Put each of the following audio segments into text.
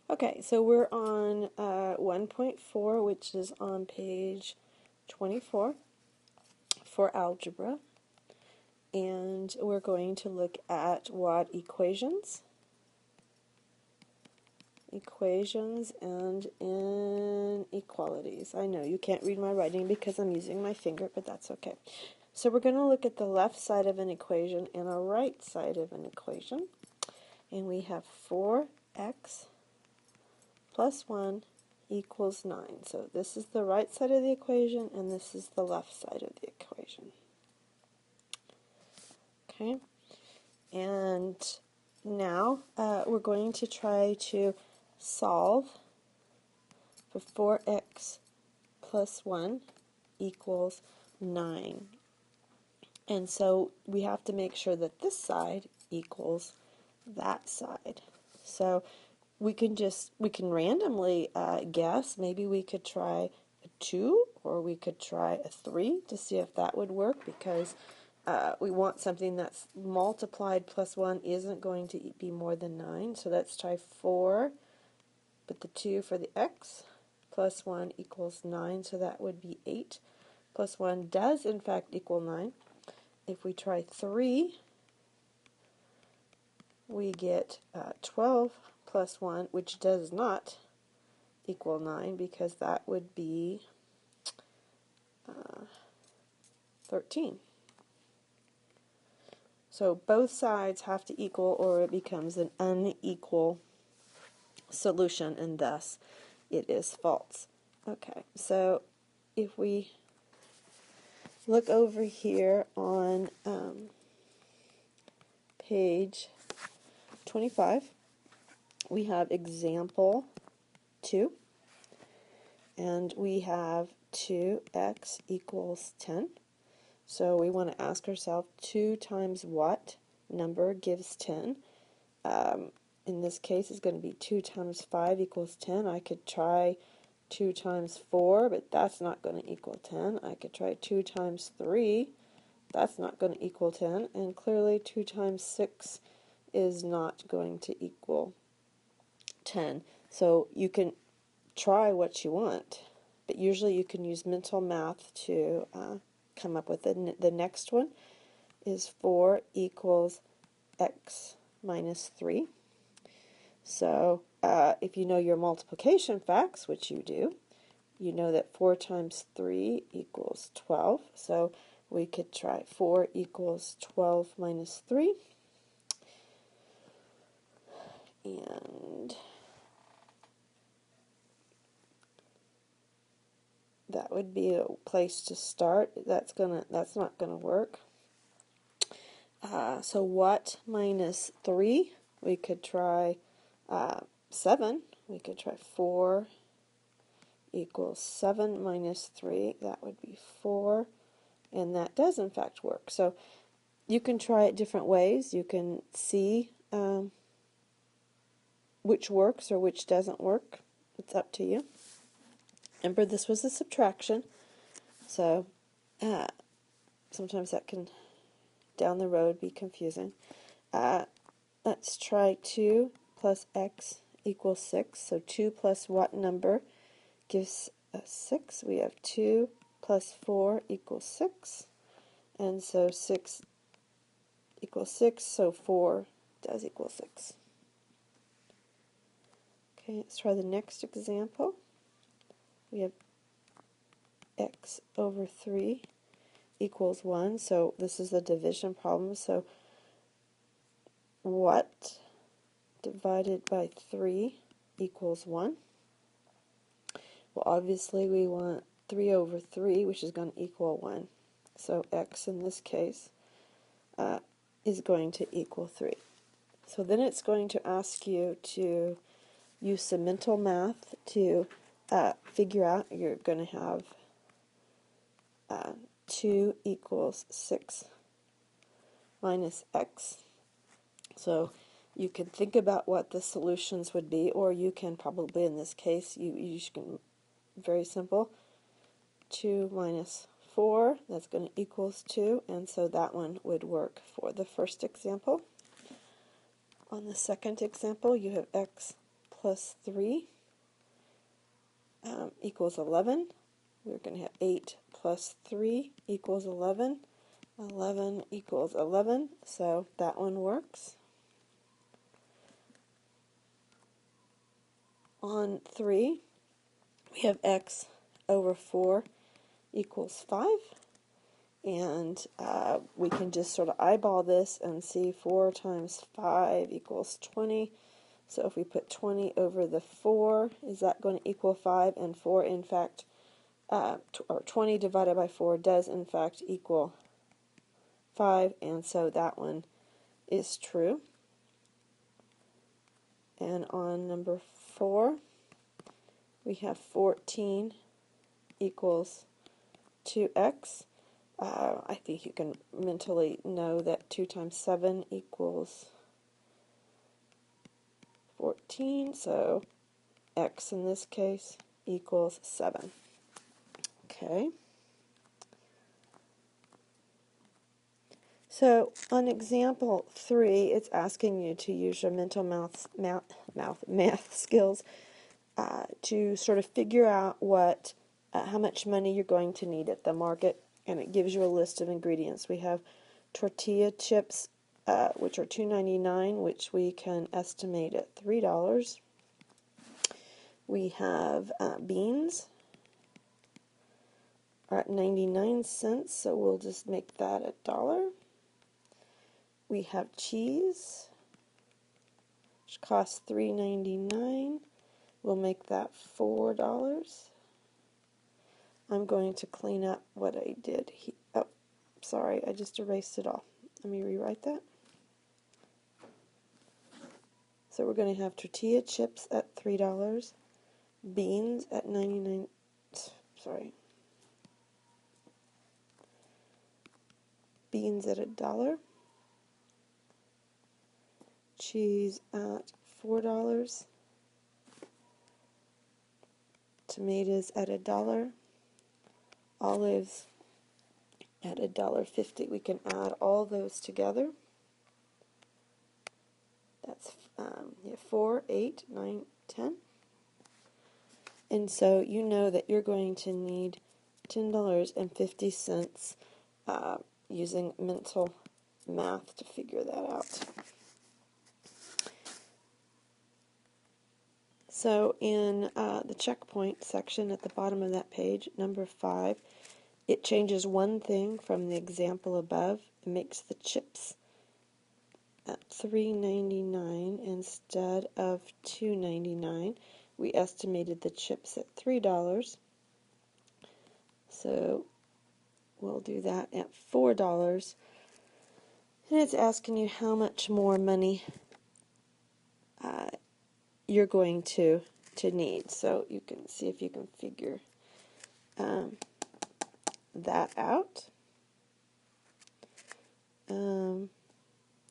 Okay, so we're on 1.4, which is on page 24 for algebra, and we're going to look at what equations and inequalities. I know you can't read my writing because I'm using my finger, but that's okay. So we're going to look at the left side of an equation and a right side of an equation, and we have 4x plus 1 equals 9. So this is the right side of the equation, and this is the left side of the equation. Okay, and now we're going to try to solve for 4x plus 1 equals 9. And so we have to make sure that this side equals that side. So we can randomly guess. Maybe we could try a 2 or we could try a 3 to see if that would work, because we want something that's multiplied plus 1 isn't going to be more than 9. So let's try 4, but the 2 for the x, plus 1 equals 9, so that would be 8. Plus 1 does in fact equal 9. If we try 3, we get 12 plus 1, which does not equal 9, because that would be 13. So both sides have to equal, or it becomes an unequal solution, and thus it is false. Okay, so if we look over here on page 25, we have example 2, and we have 2x equals 10. So we want to ask ourselves 2 times what number gives 10? In this case, it's going to be 2 times 5 equals 10. I could try 2 times 4, but that's not going to equal 10. I could try 2 times 3. That's not going to equal 10. And clearly 2 times 6 is not going to equal 10. So you can try what you want, but usually you can use mental math to come up with it. The next one is 4 equals x minus 3. So if you know your multiplication facts, which you do, you know that 4 times 3 equals 12. So we could try 4 equals 12 minus 3. And that would be a place to start. That's not gonna work. So what minus 3? We could try 7. We could try 4 equals 7 minus 3. That would be 4. And that does in fact work. So you can try it different ways. You can see which works or which doesn't work. It's up to you. Remember, this was a subtraction, so sometimes that can down the road be confusing. Let's try 2 plus x equals 6. So 2 plus what number gives us 6? We have 2 plus 4 equals 6. And so 6 equals 6, so 4 does equal 6. Okay, let's try the next example. We have x over 3 equals 1. So this is a division problem. So what divided by 3 equals 1? Well, obviously we want 3 over 3, which is going to equal 1. So x in this case is going to equal 3. So then it's going to ask you to use some mental math to figure out. You're going to have 2 equals 6 minus x. So you can think about what the solutions would be, or you can probably, in this case, you can, very simple, 2 minus 4, that's going to equals 2, and so that one would work for the first example. On the second example, you have x plus 3 equals 11. We're going to have 8 plus 3 equals 11. 11 equals 11, so that one works. On 3, we have x over 4 equals 5. And we can just sort of eyeball this and see 4 times 5 equals 20. So if we put 20 over the 4, is that going to equal 5? And 4, in fact, or 20 divided by 4 does, in fact, equal 5. And so that one is true. And on number 4, we have 14 equals 2x. I think you can mentally know that 2 times 7 equals 14, so x in this case equals 7. Okay. So on example 3, it's asking you to use your mental math skills to sort of figure out how much money you're going to need at the market, and it gives you a list of ingredients. We have tortilla chips, which are $2.99, which we can estimate at $3. We have beans are at 99 cents, so we'll just make that $1. We have cheese, which costs $3.99. We'll make that $4. I'm going to clean up what I did. Oh, sorry, I just erased it all. Let me rewrite that. So we're going to have tortilla chips at $3, beans at 99, sorry, beans at $1, cheese at $4, tomatoes at $1, olives at $1.50. We can add all those together. That's 4, 8, 9, 10. And so you know that you're going to need $10.50 using mental math to figure that out. So in the checkpoint section at the bottom of that page, number 5, it changes one thing from the example above. It makes the chips at $3.99 instead of $2.99. We estimated the chips at $3, so we'll do that at $4. And it's asking you how much more money you're going to need. So you can see if you can figure that out.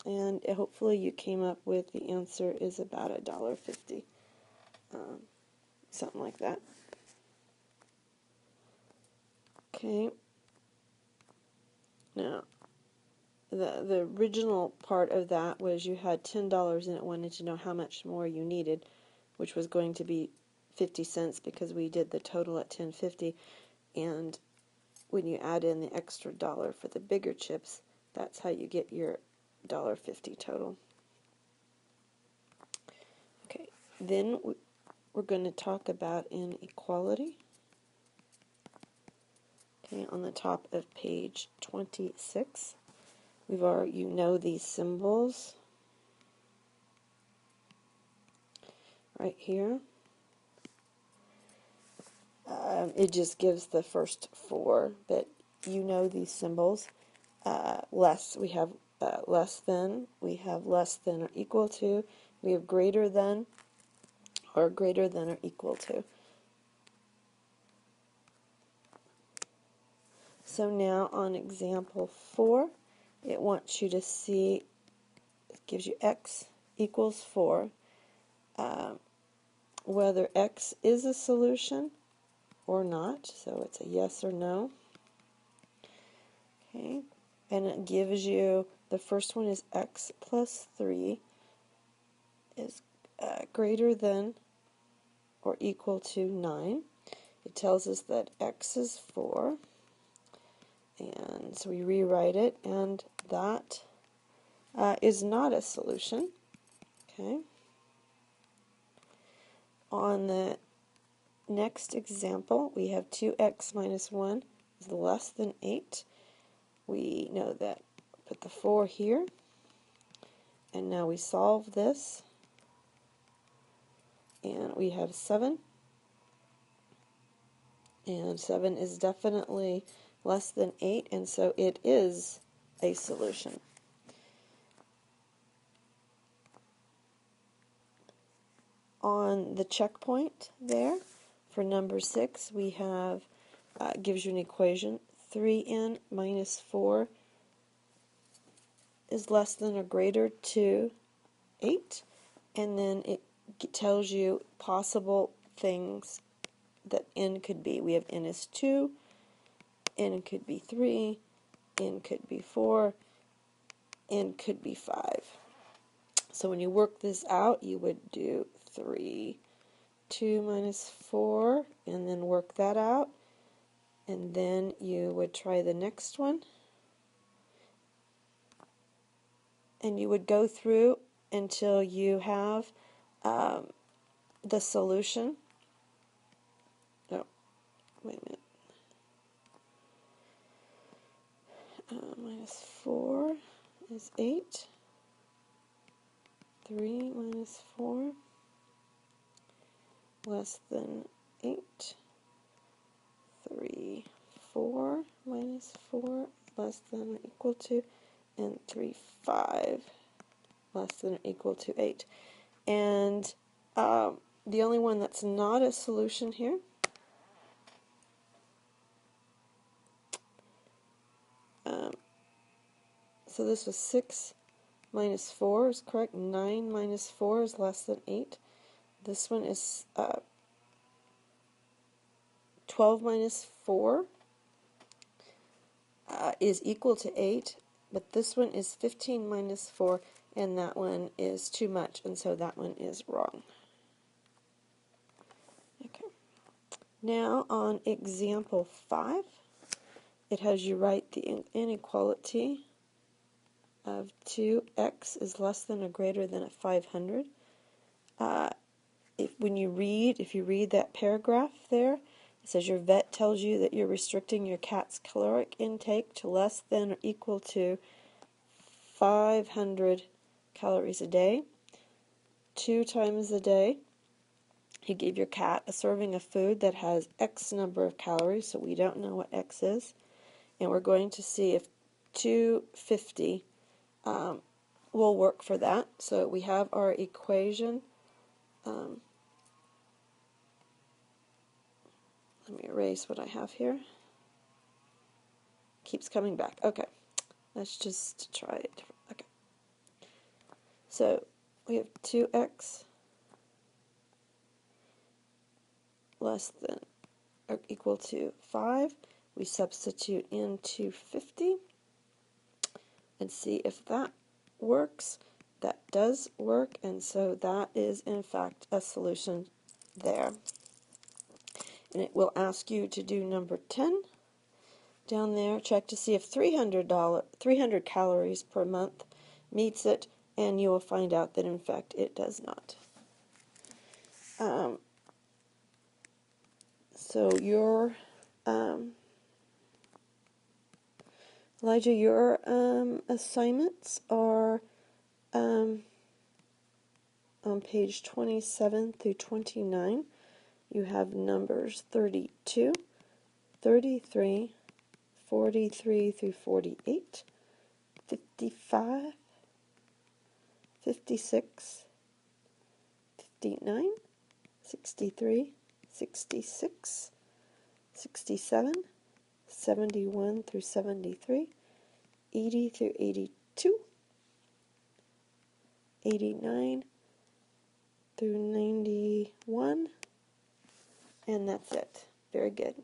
And hopefully you came up with the answer is about $1.50. Something like that. Okay. Now, the original part of that was you had $10 and it wanted to know how much more you needed, which was going to be 50 cents because we did the total at $10.50. And when you add in the extra dollar for the bigger chips, that's how you get your $1.50 total. Okay, then we're going to talk about inequality. Okay, on the top of page 26, you know these symbols right here. It just gives the first 4, but you know these symbols. Less, we have less than, we have less than or equal to, we have greater than or equal to. So now on example 4, it wants you to see, it gives you x equals 4, whether x is a solution or not, so it's a yes or no. Okay, and it gives you, the first one is x plus 3 is greater than or equal to 9. It tells us that x is 4, and so we rewrite it, and that is not a solution. Okay. On the next example, we have 2x minus 1 is less than 8. We know that. Put the 4 here, and now we solve this, and we have 7, and 7 is definitely less than 8, and so it is a solution. On the checkpoint there, for number 6, we have, gives you an equation, 3n minus 4 is less than or greater to 8, and then it tells you possible things that n could be. We have n is 2, n could be 3, n could be 4, n could be 5. So when you work this out, you would do 2 minus 4, and then work that out, and then you would try the next one, and you would go through until you have the solution. Oh, wait a minute. Minus 4 is 8. 3 minus 4 less than 8. 3, 4 minus 4 less than or equal to, and 3, 5 less than or equal to 8. And the only one that's not a solution here so this was 6 minus 4 is correct. 9 minus 4 is less than 8. This one is 12 minus 4 is equal to 8, but this one is 15 minus 4, and that one is too much, and so that one is wrong. Okay. Now on example 5, it has you write the inequality of 2x is less than or greater than 500. If you read that paragraph there, it says your vet tells you that you're restricting your cat's caloric intake to less than or equal to 500 calories a day, 2 times a day. You give your cat a serving of food that has X number of calories, so we don't know what X is, and we're going to see if 250 will work for that. So we have our equation. Let me erase what I have here. Keeps coming back. Okay, let's just try it. Okay, so we have 2x less than or equal to 5. We substitute in 250 and see if that works. That does work, and so that is in fact a solution there. And it will ask you to do number 10 down there. Check to see if 300 calories per month meets it, and you will find out that in fact it does not. So your Elijah, your assignments are on page 27 through 29. You have numbers 32, 33, 43 through 48, 55, 56, 59, 63, 66, 67, 71 through 73, 80 through 82, 89 through 91, and that's it. Very good.